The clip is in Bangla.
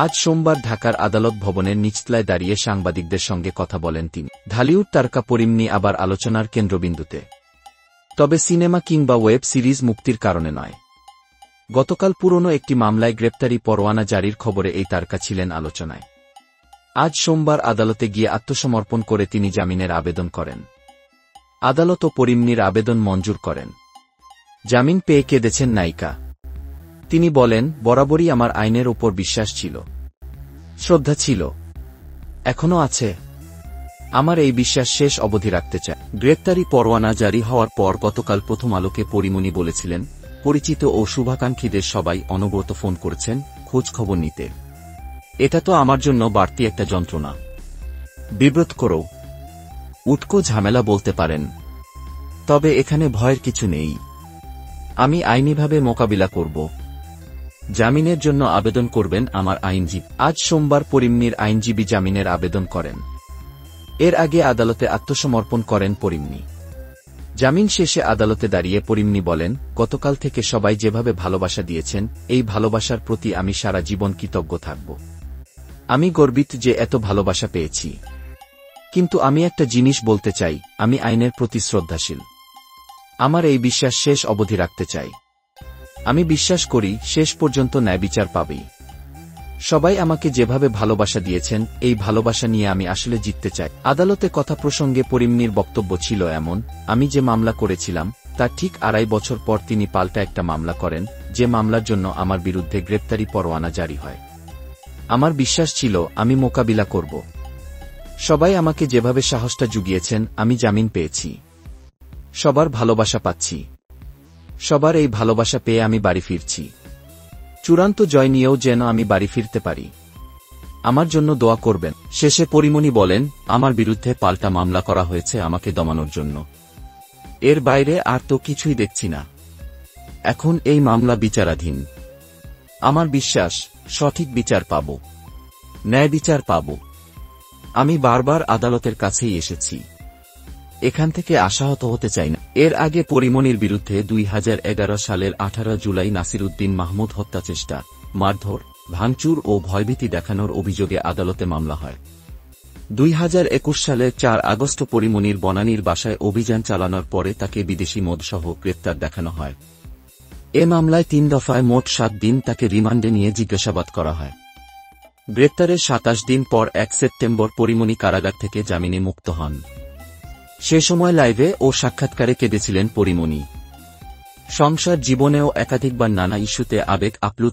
আজ সোমবার ঢাকার আদালত ভবনের নিচতলায় দাঁড়িয়ে সাংবাদিকদের সঙ্গে কথা বলেন তিনি। ঢালিউড তারকা পরিমনি আবার আলোচনার কেন্দ্রবিন্দুতে, তবে সিনেমা কিংবা ওয়েব সিরিজ মুক্তির কারণে নয়। গতকাল পুরনো একটি মামলায় গ্রেপ্তারি পরোয়ানা জারির খবরে এই তারকা ছিলেন আলোচনায়। আজ সোমবার আদালতে গিয়ে আত্মসমর্পণ করে তিনি জামিনের আবেদন করেন। আদালতও পরিমনির আবেদন মঞ্জুর করেন। জামিন পেয়ে কেঁদেছেন নায়িকা। তিনি বলেন, বরাবরই আমার আইনের ওপর বিশ্বাস ছিল, শ্রদ্ধা ছিল, এখনো আছে। আমার এই বিশ্বাস শেষ অবধি রাখতে চাই। গ্রেপ্তারি পরোয়ানা জারি হওয়ার পর গতকাল প্রথম আলোকে পরিমনি বলেছিলেন, পরিচিত ও শুভাকাঙ্ক্ষীদের সবাই অনবরত ফোন করেছেন খোঁজ খবর নিতে। এটা তো আমার জন্য বাড়তি একটা যন্ত্রণা, বিব্রত করো, উটকো ঝামেলা বলতে পারেন। তবে এখানে ভয়ের কিছু নেই, আমি আইনিভাবে মোকাবিলা করব। জামিনের জন্য আবেদন করবেন আমার আইনজীবী। আজ সোমবার পরিমনির আইনজীবী জামিনের আবেদন করেন। এর আগে আদালতে আত্মসমর্পণ করেন পরিমনি। জামিন শেষে আদালতে দাঁড়িয়ে পরিমনি বলেন, গতকাল থেকে সবাই যেভাবে ভালোবাসা দিয়েছেন, এই ভালোবাসার প্রতি আমি সারা জীবন কৃতজ্ঞ থাকব। আমি গর্বিত যে এত ভালোবাসা পেয়েছি। কিন্তু আমি একটা জিনিস বলতে চাই, আমি আইনের প্রতি শ্রদ্ধাশীল। আমার এই বিশ্বাস শেষ অবধি রাখতে চাই। আমি বিশ্বাস করি শেষ পর্যন্ত ন্যায় বিচার পাবেই। সবাই আমাকে যেভাবে ভালোবাসা দিয়েছেন, এই ভালোবাসা নিয়ে আমি আসলে জিততে চাই। আদালতে কথা প্রসঙ্গে পরিমনির বক্তব্য ছিল এমন, আমি যে মামলা করেছিলাম তার ঠিক 2.5 বছর পর তিনি পাল্টা একটা মামলা করেন, যে মামলার জন্য আমার বিরুদ্ধে গ্রেপ্তারি পরোয়ানা জারি হয়। আমার বিশ্বাস ছিল আমি মোকাবিলা করব। সবাই আমাকে যেভাবে সাহসটা জুগিয়েছেন, আমি জামিন পেয়েছি। সবার ভালোবাসা পাচ্ছি। সবার এই ভালোবাসা পেয়ে আমি বাড়ি ফিরছি। চূড়ান্ত জয় নিয়েও যেন আমি বাড়ি ফিরতে পারি। আমার জন্য দোয়া করবেন। শেষে পরিমনি বলেন, আমার বিরুদ্ধে পাল্টা মামলা করা হয়েছে আমাকে দমানোর জন্য। এর বাইরে আর তো কিছুই দেখছি না। এখন এই মামলা বিচারাধীন। আমার বিশ্বাস সঠিক বিচার পাব, ন্যায় বিচার পাব। আমি বারবার আদালতের কাছেই এসেছি, এখান থেকে আশাহত হতে চাই না। এর আগে পরিমনির বিরুদ্ধে 2011 সালের 18 জুলাই নাসিরউদ্দিন মাহমুদ হত্যাচেষ্টা, মারধর, ভাঙচুর ও ভয়ভীতি দেখানোর অভিযোগে আদালতে মামলা হয়। 2021 সালের 4 আগস্ট পরিমনির বনানীর বাসায় অভিযান চালানোর পরে তাকে বিদেশি মদসহ গ্রেপ্তার দেখানো হয়। এ মামলায় 3 দফায় মোট 7 দিন তাকে রিমান্ডে নিয়ে জিজ্ঞাসাবাদ করা হয়। গ্রেপ্তারের 27 দিন পর 1 সেপ্টেম্বর পরিমনি কারাগার থেকে জামিনে মুক্ত হন। সে সময় লাইভে ও সাক্ষাৎকারে কেঁদেছিলেন পরিমনি। সংসার জীবনেও একাধিকবার নানা ইস্যুতে আবেগ আপ্লুত